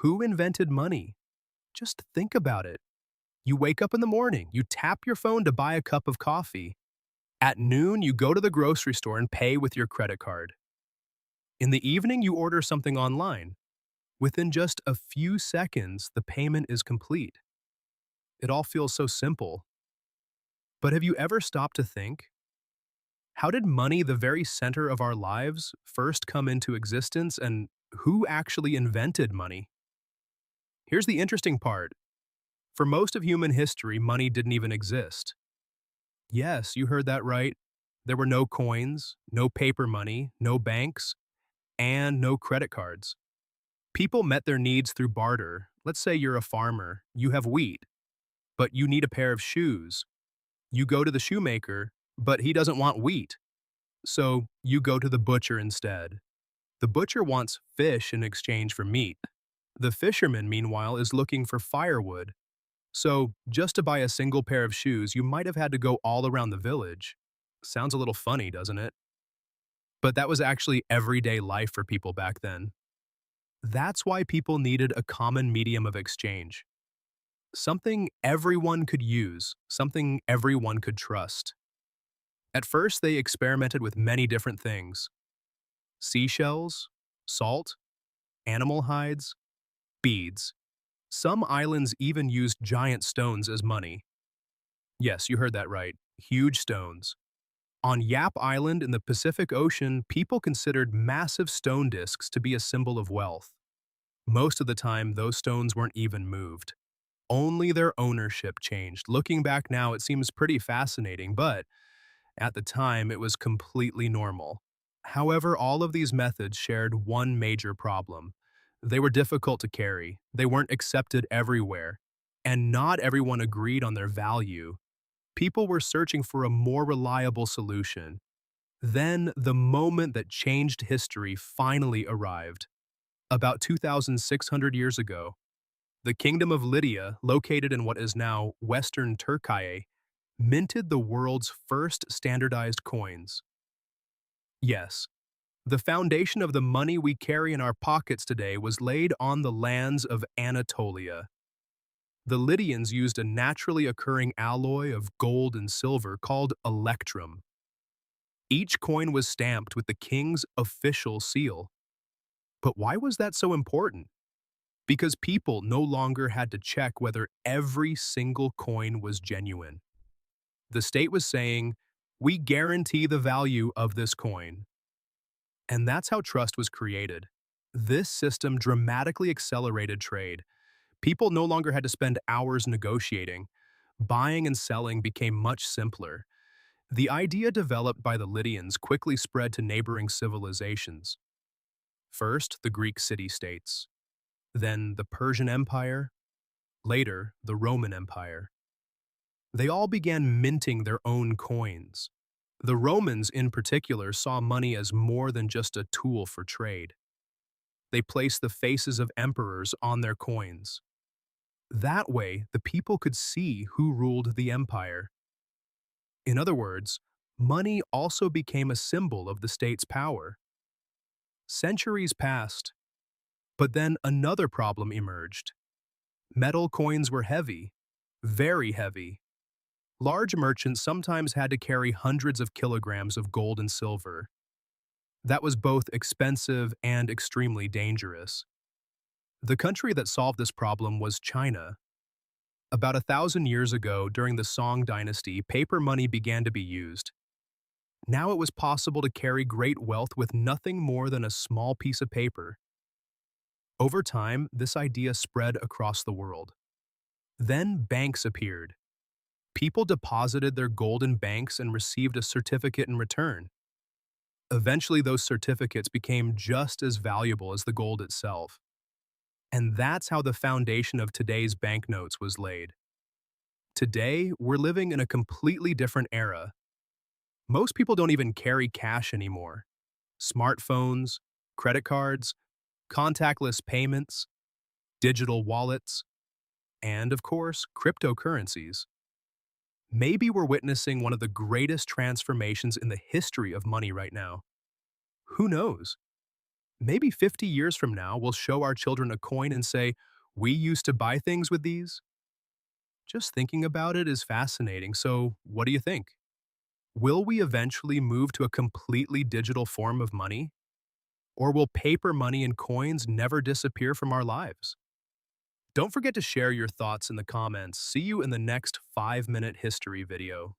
Who invented money? Just think about it. You wake up in the morning, you tap your phone to buy a cup of coffee. At noon, you go to the grocery store and pay with your credit card. In the evening, you order something online. Within just a few seconds, the payment is complete. It all feels so simple. But have you ever stopped to think? How did money, the very center of our lives, first come into existence, and who actually invented money? Here's the interesting part. For most of human history, money didn't even exist. Yes, you heard that right. There were no coins, no paper money, no banks, and no credit cards. People met their needs through barter. Let's say you're a farmer, you have wheat, but you need a pair of shoes. You go to the shoemaker, but he doesn't want wheat. So you go to the butcher instead. The butcher wants fish in exchange for meat. The fisherman, meanwhile, is looking for firewood. So, just to buy a single pair of shoes, you might have had to go all around the village. Sounds a little funny, doesn't it? But that was actually everyday life for people back then. That's why people needed a common medium of exchange. Something everyone could use, something everyone could trust. At first, they experimented with many different things: seashells, salt, animal hides, beads. Some islands even used giant stones as money. Yes, you heard that right. Huge stones. On Yap Island in the Pacific Ocean, people considered massive stone discs to be a symbol of wealth. Most of the time, those stones weren't even moved. Only their ownership changed. Looking back now, it seems pretty fascinating, but at the time, it was completely normal. However, all of these methods shared one major problem. They were difficult to carry, they weren't accepted everywhere, and not everyone agreed on their value. People were searching for a more reliable solution. Then, the moment that changed history finally arrived. About 2,600 years ago, the kingdom of Lydia, located in what is now Western Turkey, minted the world's first standardized coins. Yes, the foundation of the money we carry in our pockets today was laid on the lands of Anatolia. The Lydians used a naturally occurring alloy of gold and silver called electrum. Each coin was stamped with the king's official seal. But why was that so important? Because people no longer had to check whether every single coin was genuine. The state was saying, "We guarantee the value of this coin." And that's how trust was created. This system dramatically accelerated trade. People no longer had to spend hours negotiating. Buying and selling became much simpler. The idea developed by the Lydians quickly spread to neighboring civilizations. First, the Greek city-states, then the Persian Empire, later the Roman Empire. They all began minting their own coins. The Romans, in particular, saw money as more than just a tool for trade. They placed the faces of emperors on their coins. That way, the people could see who ruled the empire. In other words, money also became a symbol of the state's power. Centuries passed, but then another problem emerged. Metal coins were heavy, very heavy. Large merchants sometimes had to carry hundreds of kilograms of gold and silver. That was both expensive and extremely dangerous. The country that solved this problem was China. About 1,000 years ago, during the Song dynasty, paper money began to be used. Now it was possible to carry great wealth with nothing more than a small piece of paper. Over time, this idea spread across the world. Then banks appeared. People deposited their gold in banks and received a certificate in return. Eventually, those certificates became just as valuable as the gold itself. And that's how the foundation of today's banknotes was laid. Today, we're living in a completely different era. Most people don't even carry cash anymore. Smartphones, credit cards, contactless payments, digital wallets, and of course, cryptocurrencies. Maybe we're witnessing one of the greatest transformations in the history of money right now. Who knows? Maybe 50 years from now, we'll show our children a coin and say, we used to buy things with these? Just thinking about it is fascinating, so what do you think? Will we eventually move to a completely digital form of money? Or will paper money and coins never disappear from our lives? Don't forget to share your thoughts in the comments. See you in the next 5-minute history video.